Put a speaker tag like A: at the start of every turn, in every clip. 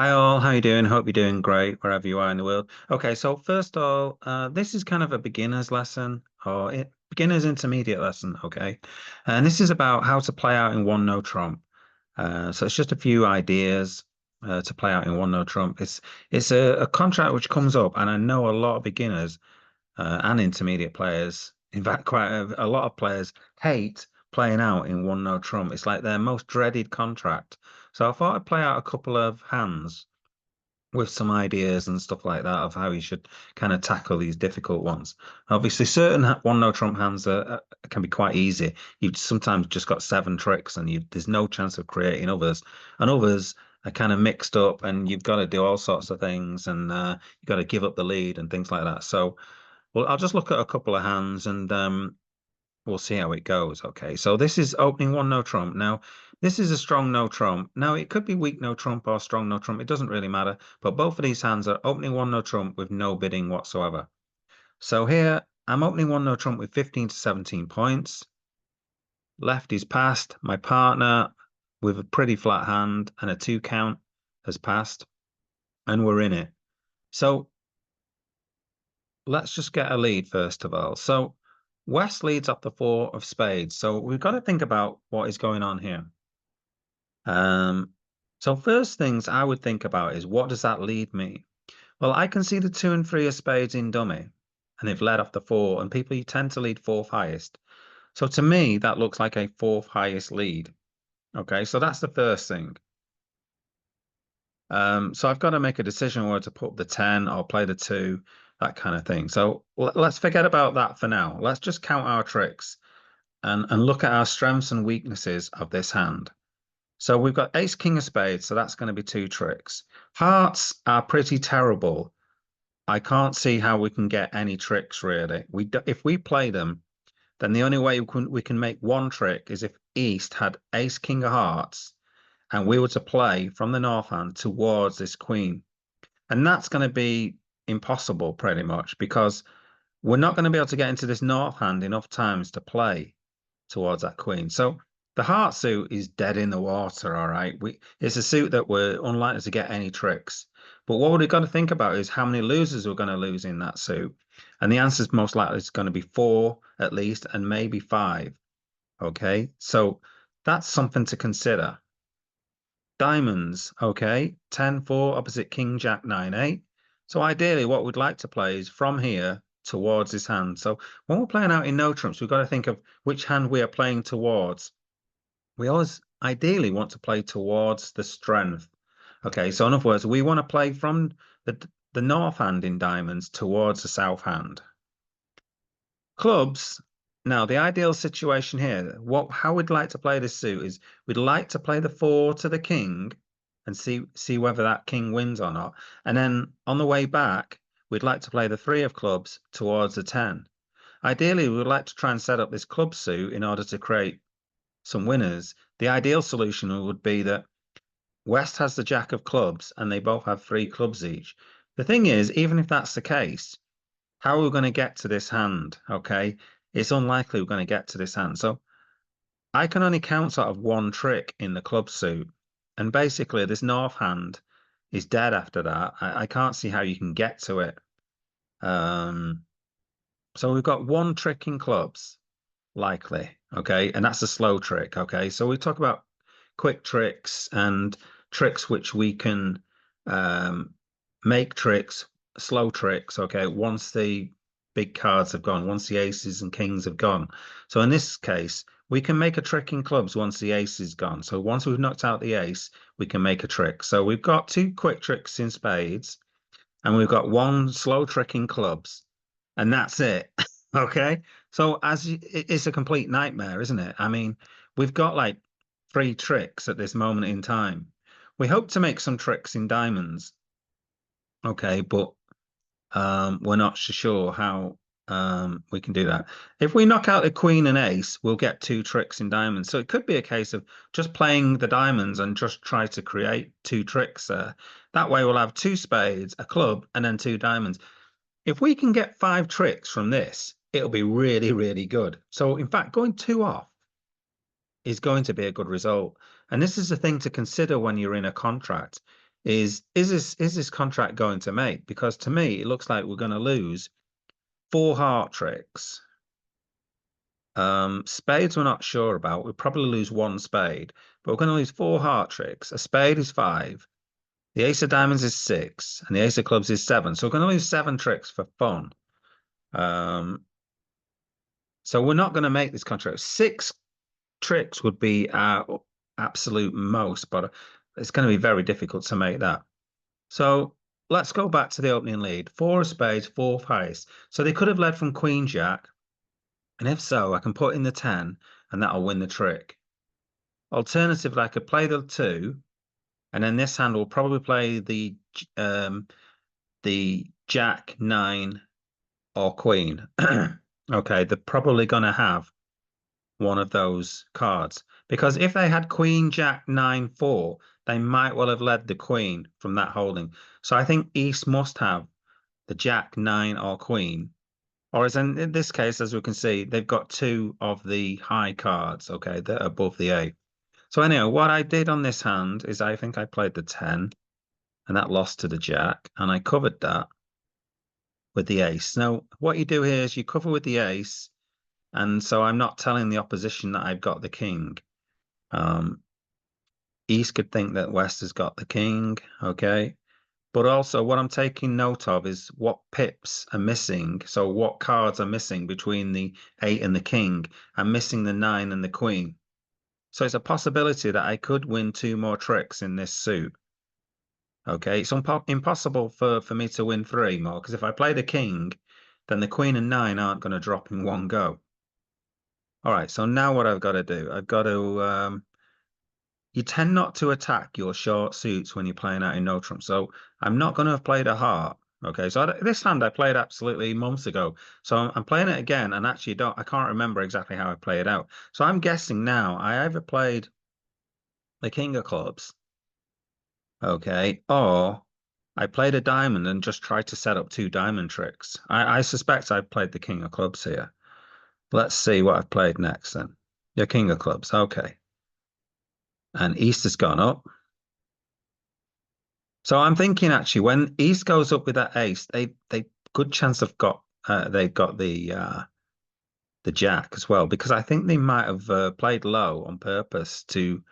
A: Hi all, how you doing? Hope you're doing great wherever you are in the world. Okay, so first of all, this is kind of a beginner's lesson or beginner's intermediate lesson, okay? And this is about how to play out in one no trump. So it's just a few ideas to play out in one no trump. It's a contract which comes up, and I know a lot of beginners and intermediate players, in fact, quite a lot of players hate playing out in one no trump. It's like their most dreaded contract. So I thought I'd play out a couple of hands with some ideas and stuff like that of how you should kind of tackle these difficult ones. Obviously, certain one no trump hands can be quite easy. You've sometimes just got seven tricks, and there's no chance of creating others. And others are kind of mixed up, and you've got to do all sorts of things, and you've got to give up the lead and things like that. So, well, I'll just look at a couple of hands, and we'll see how it goes. Okay, so this is opening one no trump. Now, this is a strong no trump. Now, it could be weak no trump or strong no trump. It doesn't really matter. But both of these hands are opening one no trump with no bidding whatsoever. So here, I'm opening one no trump with 15 to 17 points. Left is passed. My partner, with a pretty flat hand and a two count, has passed, and we're in it. So let's just get a lead first of all. So West leads up the four of spades. So we've got to think about what is going on here. Um, so first things I would think about is what does that lead me? Well, I can see the two and three of spades in dummy, and they've led off the four, and people you tend to lead fourth highest. So to me, that looks like a fourth highest lead. Okay, so that's the first thing. So I've got to make a decision whether to put the 10 or play the two, that kind of thing. So let's forget about that for now. Let's just count our tricks and look at our strengths and weaknesses of this hand. So we've got ace, king of spades, so that's going to be two tricks. Hearts are pretty terrible. I can't see how we can get any tricks really. If we play them, then the only way we can make one trick is if East had ace, king of hearts, and we were to play from the north hand towards this queen. And that's going to be impossible pretty much because we're not going to be able to get into this north hand enough times to play towards that queen. So the heart suit is dead in the water, all right. It's a suit that we're unlikely to get any tricks. But what we've got to think about is how many losers we're going to lose in that suit. And the answer is most likely it's going to be four at least, and maybe five. Okay. So that's something to consider. Diamonds, okay. 10-4 opposite King Jack 9-8. So ideally what we'd like to play is from here towards this hand. So when we're playing out in no trumps, we've got to think of which hand we are playing towards. We always ideally want to play towards the strength. Okay, so in other words, we want to play from the north hand in diamonds towards the south hand. Clubs. Now, the ideal situation here, how we'd like to play this suit is we'd like to play the four to the king and see whether that king wins or not. And then on the way back, we'd like to play the three of clubs towards the 10. Ideally, we would like to try and set up this club suit in order to create some winners. The ideal solution would be that West has the jack of clubs and they both have three clubs each. The thing is, even if that's the case, how are we going to get to this hand? Okay, it's unlikely we're going to get to this hand. So I can only count sort of one trick in the club suit. And basically, this north hand is dead after that. I can't see how you can get to it. Um, so we've got one trick in clubs, likely. Okay, and that's a slow trick. Okay, so we talk about quick tricks and tricks which we can make tricks, slow tricks. Okay, once the big cards have gone, once the aces and kings have gone. So in this case, we can make a trick in clubs once the ace is gone. So once we've knocked out the ace, we can make a trick. So we've got two quick tricks in spades, and we've got one slow trick in clubs, and that's it. Okay. So it's a complete nightmare, isn't it? I mean, we've got like three tricks at this moment in time. We hope to make some tricks in diamonds. Okay, but we're not sure how we can do that. If we knock out the queen and ace, we'll get two tricks in diamonds. So it could be a case of just playing the diamonds and just try to create two tricks there. That way we'll have two spades, a club, and then two diamonds. If we can get five tricks from this, it'll be really, really good. So in fact, going two off is going to be a good result. And this is a thing to consider when you're in a contract. is this contract going to make? Because to me, it looks like we're going to lose 4 heart tricks. Spades we're not sure about. We'll probably lose 1 spade, but we're going to lose 4 heart tricks. A spade is 5. The ace of diamonds is 6, and the ace of clubs is 7. So we're going to lose 7 tricks for fun. So we're not going to make this contract. 6 tricks would be our absolute most, but it's going to be very difficult to make that. So let's go back to the opening lead. 4 of spades, 4 highest. So they could have led from queen jack. And if so, I can put in the 10 and that'll win the trick. Alternatively, I could play the 2, and then this hand will probably play the jack, 9, or queen. Okay, they're probably going to have one of those cards, because if they had queen, jack, 9, 4, they might well have led the queen from that holding. So I think East must have the jack, 9, or queen. Or as in this case, as we can see, they've got 2 of the high cards, okay, that are above the 8. So anyway, what I did on this hand is I think I played the 10, and that lost to the jack, and I covered that with the ace. Now, what you do here is you cover with the ace, and so I'm not telling the opposition that I've got the king. East could think that West has got the king, okay? But also what I'm taking note of is what pips are missing. So what cards are missing between the 8 and the king. I'm missing the 9 and the queen. So it's a possibility that I could win 2 more tricks in this suit. Okay, it's impossible for me to win 3 more, because if I play the king, then the queen and 9 aren't going to drop in one go. All right, so now what I've got to do, I've got to you tend not to attack your short suits when you're playing out in no trump. So I'm not going to have played a heart. Okay, so this hand I played absolutely months ago. So I'm playing it again, and actually I can't remember exactly how I play it out. So I'm guessing now I either played the king of clubs, okay, or I played a diamond and just tried to set up 2 diamond tricks. I suspect I played the king of clubs here. Let's see what I've played next then. Your king of clubs, okay. And East has gone up. So I'm thinking actually when East goes up with that ace, they good chance have got they've got the jack as well, because I think they might have played low on purpose to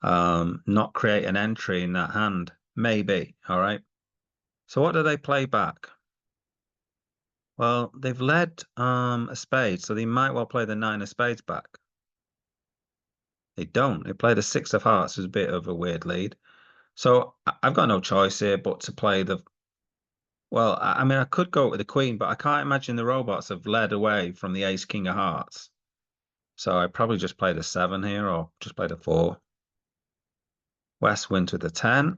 A: not create an entry in that hand. Maybe. All right. So what do they play back? Well, they've led a spade, so they might well play the 9 of spades back. They don't. They play the 6 of hearts, is a bit of a weird lead. So I've got no choice here but to play the. Well, I mean, I could go with the queen, but I can't imagine the robots have led away from the ace, king of hearts. So I probably just play the 7 here, or just play the 4. West wins with the 10,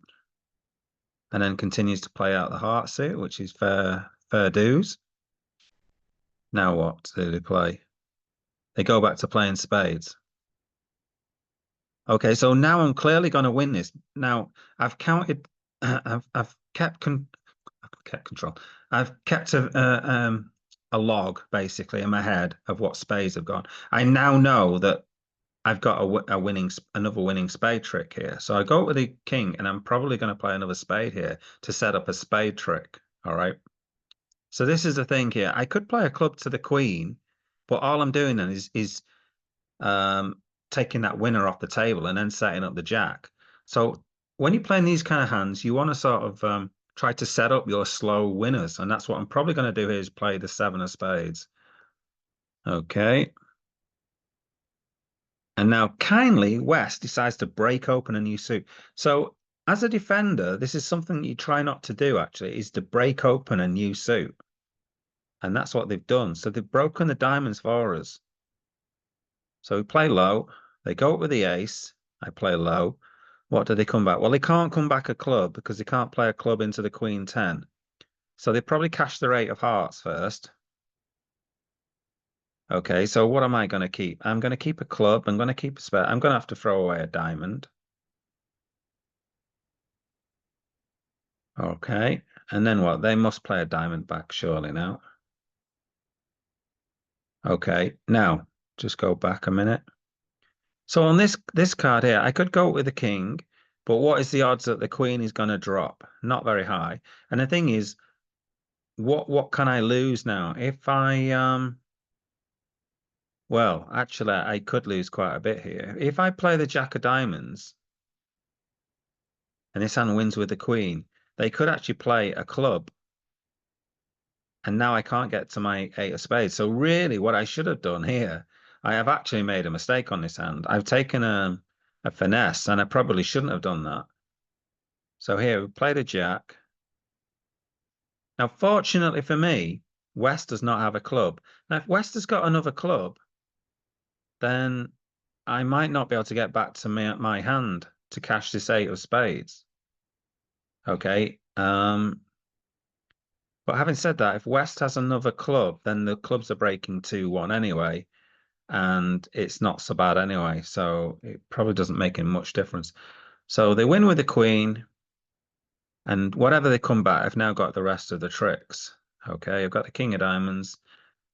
A: and then continues to play out the heart suit, which is fair dues. Now what do they play? They go back to playing spades. Okay, so now I'm clearly going to win this. Now I've counted, I've kept control. I've kept a log basically in my head of what spades have gone. I now know that I've got another winning spade trick here. So I go with the king, and I'm probably going to play another spade here to set up a spade trick. All right. So this is the thing here. I could play a club to the queen, but all I'm doing then is taking that winner off the table and then setting up the jack. So when you're playing these kind of hands, you want to sort of try to set up your slow winners. And that's what I'm probably going to do here, is play the 7 of spades. Okay. And now kindly West decides to break open a new suit. So as a defender, this is something you try not to do, actually, is to break open a new suit. And that's what they've done. So they've broken the diamonds for us. So we play low. They go up with the ace. I play low. What do they come back? Well, they can't come back a club because they can't play a club into the queen 10. So they probably cash their 8 of hearts first. Okay, so what am I going to keep? I'm going to keep a club. I'm going to keep a spade. I'm going to have to throw away a diamond. Okay, and then what? They must play a diamond back surely now. Okay, now just go back a minute. So on this card here, I could go with the king, But what is the odds that the queen is going to drop? Not very high. And the thing is, what can I lose now? If I well, actually I could lose quite a bit here. If I play the Jack of Diamonds and this hand wins with the queen, they could actually play a club. And now I can't get to my 8 of spades. So really what I should have done here, I have actually made a mistake on this hand. I've taken a finesse and I probably shouldn't have done that. So here we play the Jack. Now, fortunately for me, West does not have a club. Now, if West has got another club, then I might not be able to get back to my hand to cash this 8 of spades. Okay. But having said that, if West has another club, then the clubs are breaking 2-1 anyway, and it's not so bad anyway. So it probably doesn't make him much difference. So they win with the queen, and whatever they come back, I've now got the rest of the tricks. Okay, I've got the king of diamonds,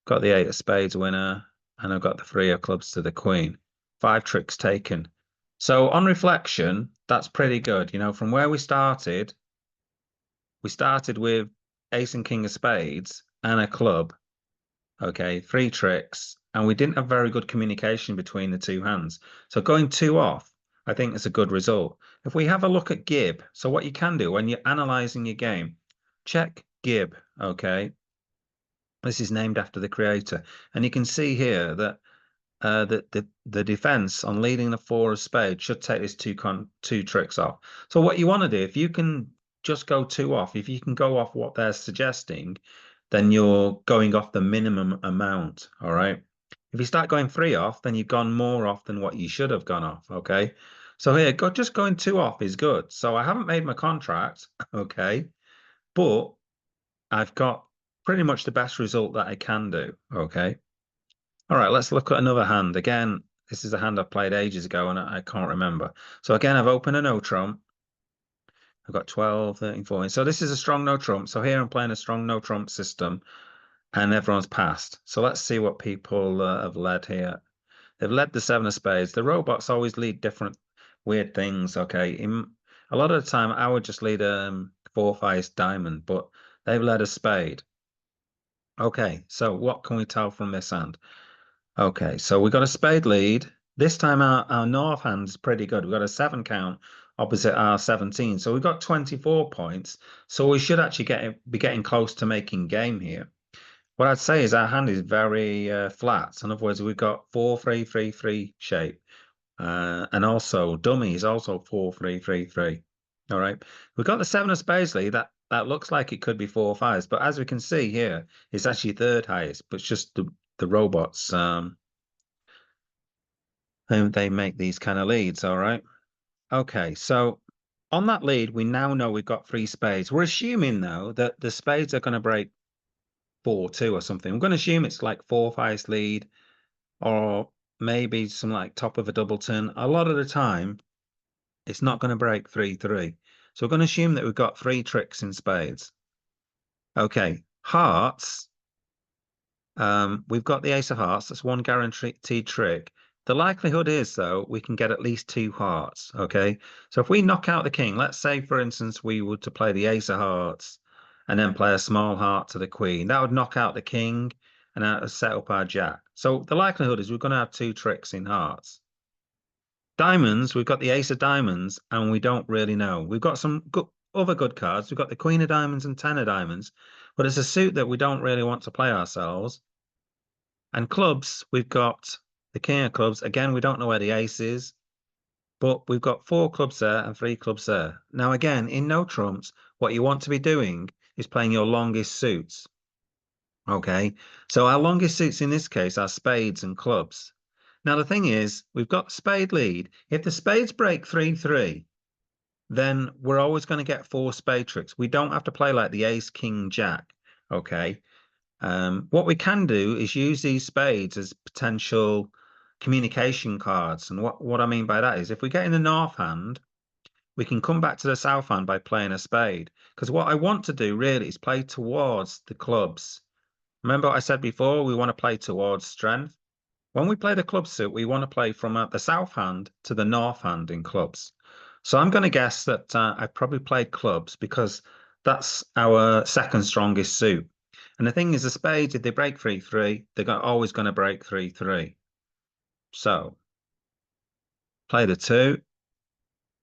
A: got the 8 of spades winner, and I've got the 3 of clubs to the queen. 5 tricks taken. So on reflection, that's pretty good. You know, from where we started with ace and king of spades and a club. Okay, 3 tricks, and we didn't have very good communication between the two hands. So going 2 off, I think is a good result. If we have a look at Gib, so what you can do when you're analyzing your game, check Gib, okay? This is named after the creator. And you can see here that the defense on leading the 4 of spades should take this two tricks off. So what you want to do, if you can just go 2 off, if you can go off what they're suggesting, then you're going off the minimum amount, all right? If you start going 3 off, then you've gone more off than what you should have gone off, okay? So here, just going 2 off is good. So I haven't made my contract, okay? But I've got pretty much the best result that I can do, okay? All right, let's look at another hand. Again, this is a hand I played ages ago and I can't remember. So again, I've opened a no trump. I've got 12, 13, 14. So this is a strong no trump. So here I'm playing a strong no trump system and everyone's passed. So let's see what people have led here. They've led the 7 of spades. The robots always lead different weird things, okay? A lot of the time, I would just lead a 4-5 diamond, but they've led a spade. Okay, so what can we tell from this hand? Okay, so we got a spade lead. This time our north hand's pretty good. We've got a 7 count opposite our 17. So we've got 24 points. So we should actually be getting close to making game here. What I'd say is our hand is very flat. In other words, we've got 4-3-3-3 shape. And also dummy is also 4-3-3-3. All right. We've got the 7 of spades lead. That looks like it could be 4-5s, but as we can see here, it's actually third highest, but it's just the robots they make these kind of leads. All right. Okay, so on that lead, we now know we've got 3 spades. We're assuming though that the spades are going to break 4-2 or something. I'm going to assume it's like 4-5 lead, or maybe some like top of a double turn. A lot of the time, it's not going to break 3-3. So we're going to assume that we've got 3 tricks in spades. Okay, hearts. We've got the ace of hearts. That's 1 guaranteed trick. The likelihood is, though, we can get at least 2 hearts, okay? So if we knock out the king, let's say, for instance, we were to play the ace of hearts and then play a small heart to the queen. That would knock out the king and that would set up our jack. So the likelihood is we're going to have 2 tricks in hearts. Diamonds, we've got the ace of diamonds, and we don't really know. We've got some other good cards. We've got the queen of diamonds and 10 of diamonds, but it's a suit that we don't really want to play ourselves. And clubs, we've got the king of clubs. Again, we don't know where the ace is, but we've got 4 clubs there and 3 clubs there. Now, again, in no trumps, what you want to be doing is playing your longest suits. Okay, so our longest suits in this case are spades and clubs. Now, the thing is, we've got spade lead. If the spades break 3-3, then we're always going to get 4 spade tricks. We don't have to play like the ace, king, jack. Okay. What we can do is use these spades as potential communication cards. And what I mean by that is if we get in the north hand, we can come back to the south hand by playing a spade. Because what I want to do really is play towards the clubs. Remember what I said before? We want to play towards strength. When we play the club suit, we want to play from the south hand to the north hand in clubs. So I'm going to guess that I probably played clubs because that's our second strongest suit. And the thing is, the spades, if they break 3-3, always going to break 3-3. So play the 2.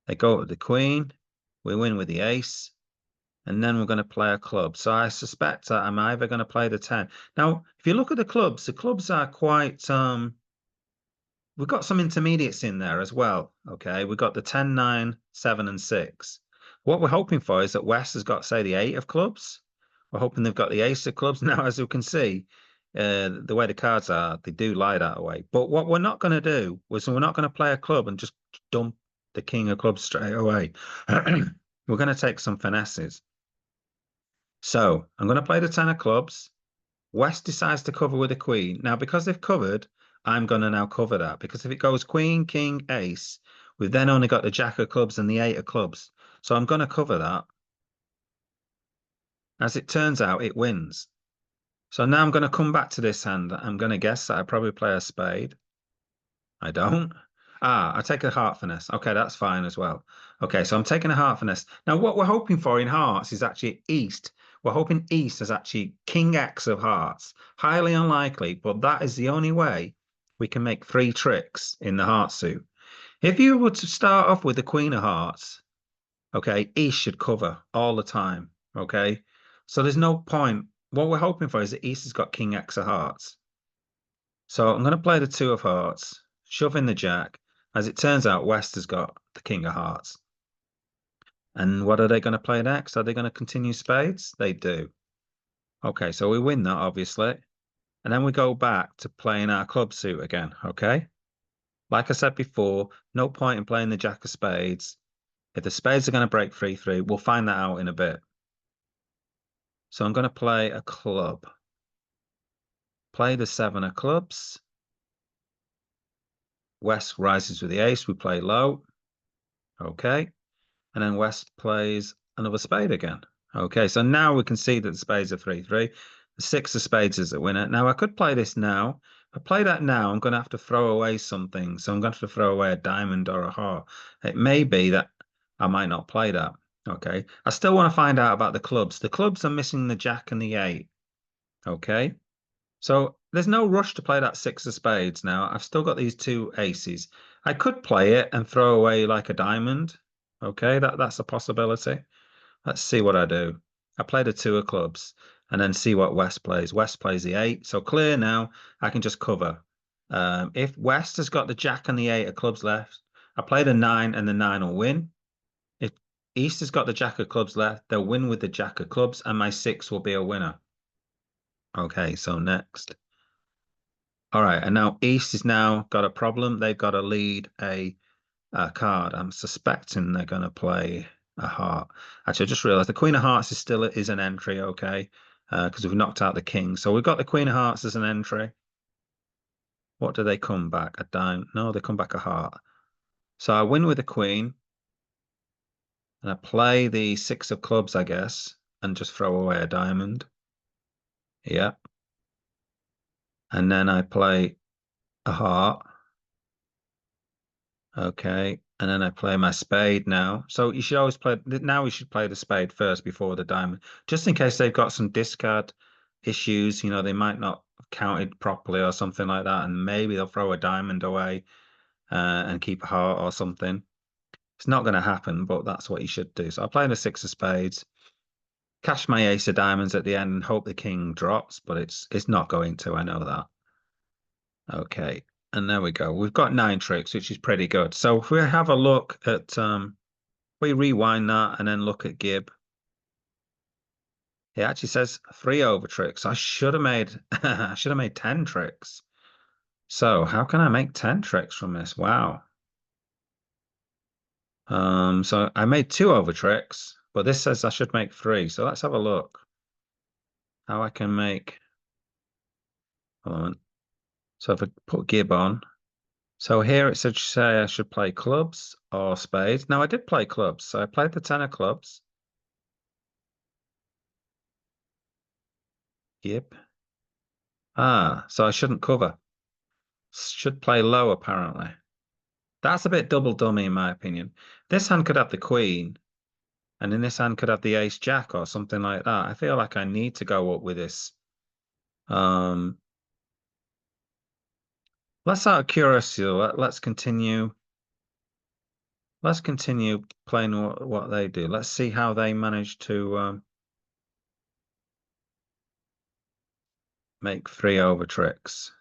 A: They go with the queen. We win with the ace. And then we're going to play a club. So I suspect that I'm either going to play the 10. Now, if you look at the clubs are quite we've got some intermediates in there as well. Okay, we've got the 10, 9, 7, and 6. What we're hoping for is that West has got, say, the 8 of clubs. We're hoping they've got the ace of clubs. Now, as you can see, the way the cards are, they do lie that way. But what we're not going to do is we're not going to play a club and just dump the king of clubs straight away. We're going to take some finesses. So I'm going to play the 10 of clubs. West decides to cover with a queen. Now, because they've covered, I'm going to now cover that. Because if it goes queen, king, ace, we've then only got the jack of clubs and the 8 of clubs. So I'm going to cover that. As it turns out, it wins. So now I'm going to come back to this hand. I'm going to guess that I probably play a spade. I don't. I take a heart finesse. Okay, that's fine as well. Okay, so I'm taking a heart finesse. Now, what we're hoping for in hearts is actually East. We're hoping East is actually King X of hearts. Highly unlikely, but that is the only way we can make 3 tricks in the heart suit. If you were to start off with the Queen of Hearts, okay, East should cover all the time. Okay, so there's no point. What we're hoping for is that East has got King X of hearts. So I'm going to play the 2 of hearts, shove in the jack. As it turns out, West has got the king of hearts. And what are they going to play next? Are they going to continue spades? They do. Okay, so we win that, obviously. And then we go back to playing our club suit again, okay? Like I said before, no point in playing the jack of spades. If the spades are going to break 3-3, we'll find that out in a bit. So I'm going to play a club. Play the 7 of clubs. West rises with the ace. We play low. Okay. And then West plays another spade again. Okay, so now we can see that the spades are 3-3. The 6 of spades is the winner. Now I could play this now. If I play that now, I'm going to have to throw away something. So I'm going to have to throw away a diamond or a heart. It may be that I might not play that. Okay, I still want to find out about the clubs. The clubs are missing the jack and the 8. Okay, so there's no rush to play that 6 of spades now. I've still got these 2 aces. I could play it and throw away like a diamond. Okay, that's a possibility. Let's see what I do. I play the 2 of clubs and then see what West plays. West plays the 8. So clear now. I can just cover. If West has got the jack and the 8 of clubs left, I play the 9 and the 9 will win. If East has got the jack of clubs left, they'll win with the jack of clubs and my 6 will be a winner. Okay, so next. All right, and now East has now got a problem. They've got to lead a card. I'm suspecting they're going to play a heart. Actually, I just realized the Queen of Hearts is still an entry, okay, because we've knocked out the king. So we've got the Queen of Hearts as an entry. What do they come back? A dime? No, they come back a heart. So I win with the Queen, and I play the 6 of clubs, I guess, and just throw away a diamond. Yeah. And then I play a heart. Okay. And then I play my spade now. So you should always play, now we should play the spade first before the diamond, just in case they've got some discard issues. You know, they might not have counted properly or something like that. And maybe they'll throw a diamond away and keep a heart or something. It's not going to happen, but that's what you should do. So I play the 6 of spades, cash my ace of diamonds at the end and hope the king drops, but it's not going to. I know that. Okay. And there we go. We've got 9 tricks, which is pretty good. So if we have a look at we rewind that and then look at Gib. It actually says 3 over tricks. I should have made I should have made 10 tricks. So how can I make 10 tricks from this? Wow. So I made 2 over tricks, but this says I should make 3. So let's have a look how I can make. Hold on. So if I put Gib on, so here it said say I should play clubs or spades. Now I did play clubs, so I played the 10 of clubs. Gib. So I shouldn't cover. Should play low apparently. That's a bit double dummy in my opinion. This hand could have the queen, and in this hand could have the ace jack or something like that. I feel like I need to go up with this. Let's out of curiosity, let's continue. Let's continue playing what they do. Let's see how they manage to make 3 over tricks.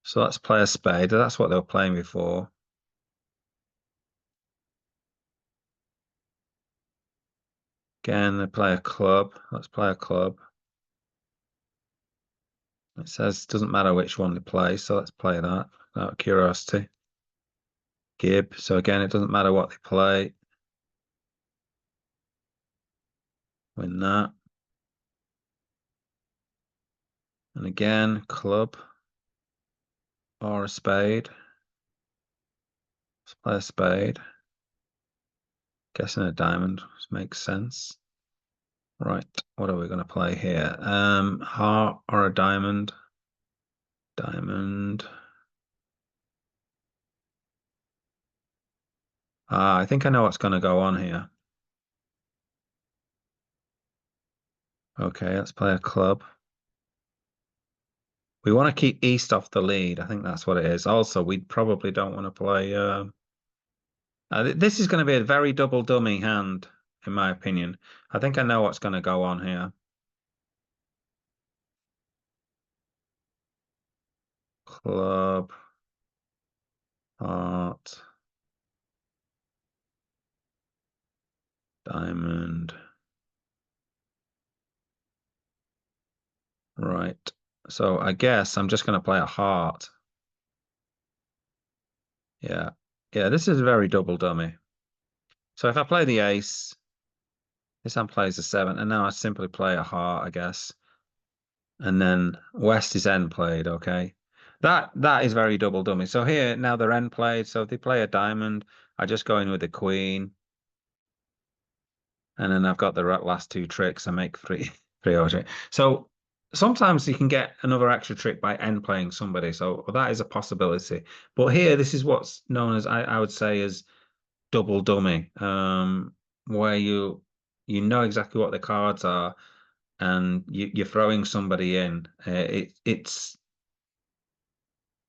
A: So let's play a spade. That's what they were playing before. Again, they play a club. Let's play a club. It says doesn't matter which one they play, so let's play that out of curiosity. Gib. So again, it doesn't matter what they play. Win that. And again, club or a spade. Let's play a spade. Guessing a diamond makes sense. Right, what are we going to play here? Heart or a diamond? Diamond. I think I know what's going to go on here. Okay, let's play a club. We want to keep East off the lead. I think that's what it is. Also, we probably don't want to play. This is going to be a very double dummy hand, in my opinion. I think I know what's going to go on here. Club. Heart. Diamond. Right. So I guess I'm just going to play a heart. Yeah. Yeah, this is very double dummy. So if I play the ace, this hand plays the 7, and now I simply play a heart, I guess. And then West is end played, okay. That is very double dummy. So here, now they're end played. So if they play a diamond, I just go in with the queen. And then I've got the last 2 tricks. I make 3 over. So sometimes you can get another extra trick by end playing somebody. So that is a possibility. But here, this is what's known as, I would say, as double dummy, where you know exactly what the cards are, and you're throwing somebody in. It's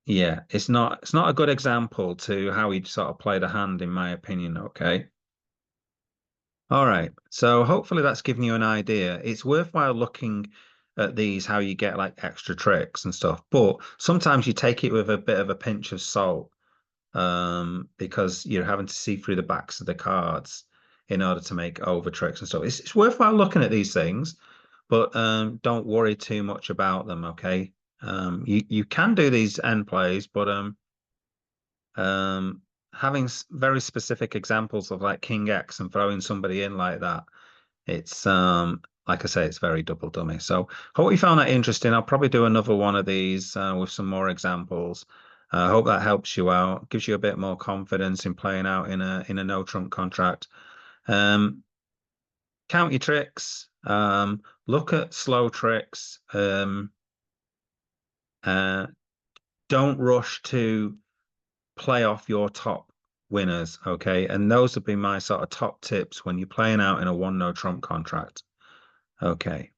A: yeah, it's not a good example to how he'd sort of play the hand, in my opinion. Okay. All right. So hopefully that's given you an idea. It's worthwhile looking at these, how you get like extra tricks and stuff, but sometimes you take it with a bit of a pinch of salt, because you're having to see through the backs of the cards in order to make over tricks and stuff. It's worthwhile looking at these things, but don't worry too much about them. Okay. You can do these end plays, but having very specific examples of like King X and throwing somebody in like that, it's like I say, it's very double dummy. So hope you found that interesting. I'll probably do another one of these with some more examples. I hope that helps you out, gives you a bit more confidence in playing out in a no trump contract. Count your tricks. Look at slow tricks. Don't rush to play off your top winners, okay? And those have been my sort of top tips when you're playing out in a one no trump contract. Okay.